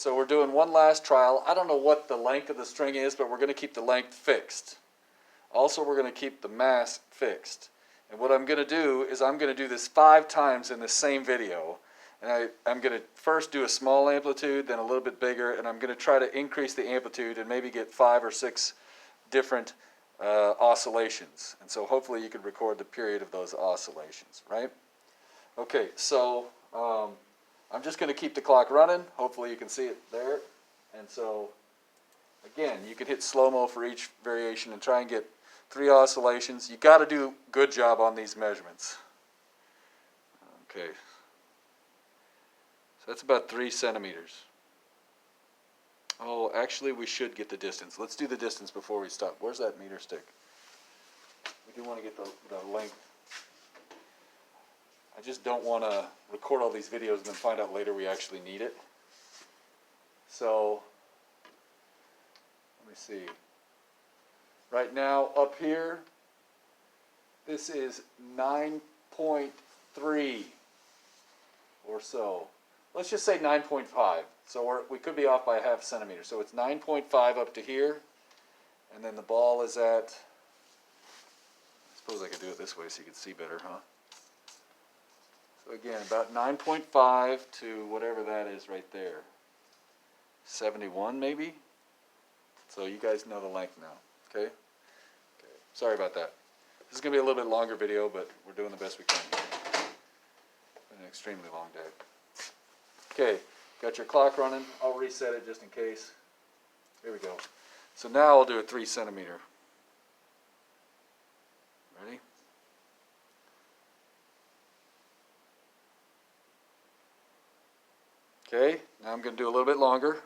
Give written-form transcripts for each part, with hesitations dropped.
so we're doing one last trial. I don't know what the length of the string is, but we're going to keep the length fixed. Also, we're going to keep the mass fixed. And what I'm going to do is I'm going to do this 5 times in the same video. And I'm going to first do a small amplitude, then a little bit bigger, and I'm going to try to increase the amplitude and maybe get 5 or 6 different oscillations. And so hopefully you can record the period of those oscillations, right? Okay, so I'm just going to keep the clock running. Hopefully you can see it there. And so, again, you can hit slow-mo for each variation and try and get 3 oscillations. You got to do a good job on these measurements. Okay. So that's about 3 centimeters. Oh, actually, we should get the distance. Let's do the distance before we stop. Where's that meter stick? We do want to get the length. I just don't want to record all these videos and then find out later we actually need it. So, let me see. Right now, up here, this is 9.3 or so. Let's just say 9.5. So we could be off by a half centimeter. So it's 9.5 up to here. And then the ball is at, I suppose I could do it this way so you can see better, huh? So again, about 9.5 to whatever that is right there. 71 maybe? So you guys know the length now, okay? Okay. Sorry about that. This is going to be a little bit longer video, but we're doing the best we can. It's been an extremely long day. Okay, got your clock running. I'll reset it just in case. Here we go. So now I'll do a 3 centimeter. Ready? Okay, now I'm going to do a little bit longer.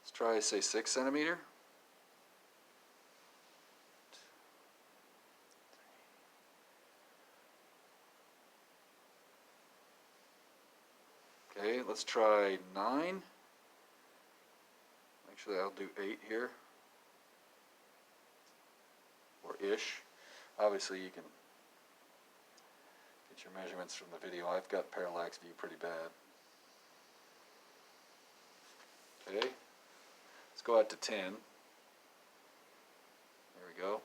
Let's try, say, 6 centimeter. Okay, let's try 9. Actually, I'll do 8 here. Or ish. Obviously, you can get your measurements from the video. I've got parallax view pretty bad. Okay, let's go out to 10. There we go.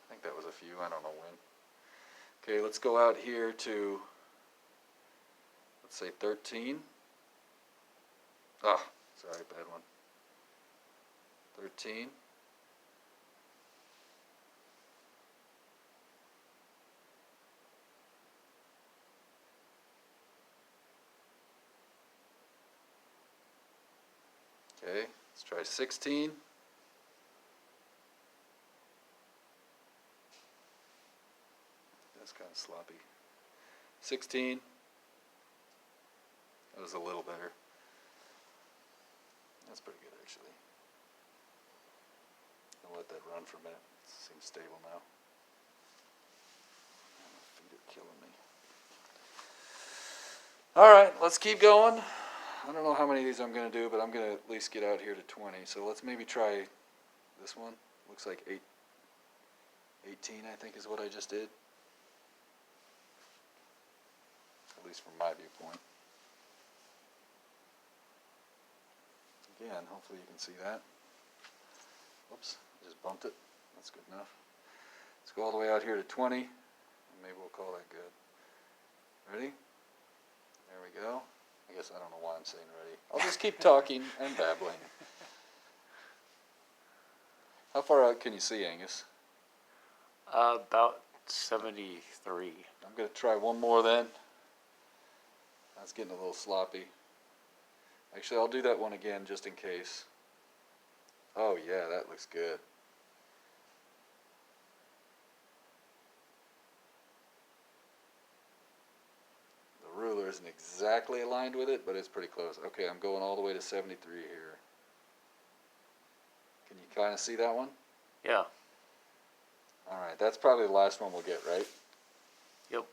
I think that was a few, I don't know when. Okay, let's go out here to, let's say 13. Ah, sorry, bad one. 13. Okay, let's try 16. That's kind of sloppy. 16. That was a little better. That's pretty good, actually. I'll let that run for a minute. It seems stable now. My feet are killing me. Alright, let's keep going. I don't know how many of these I'm going to do, but I'm going to at least get out here to 20. So let's maybe try this one. Looks like 18, I think, is what I just did. At least from my viewpoint. Again, hopefully you can see that. Whoops, I just bumped it. That's good enough. Let's go all the way out here to 20, and maybe we'll call that good. Ready? There we go. I guess I don't know why I'm saying ready. I'll just keep talking and babbling. How far out can you see, Angus? About 73. I'm going to try one more then. That's getting a little sloppy. Actually, I'll do that one again just in case. Oh yeah, that looks good. The ruler isn't exactly aligned with it, but it's pretty close. Okay, I'm going all the way to 73 here. Can you kind of see that one? Yeah. Alright, that's probably the last one we'll get, right? Yep.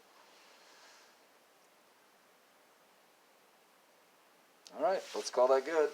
Alright, let's call that good.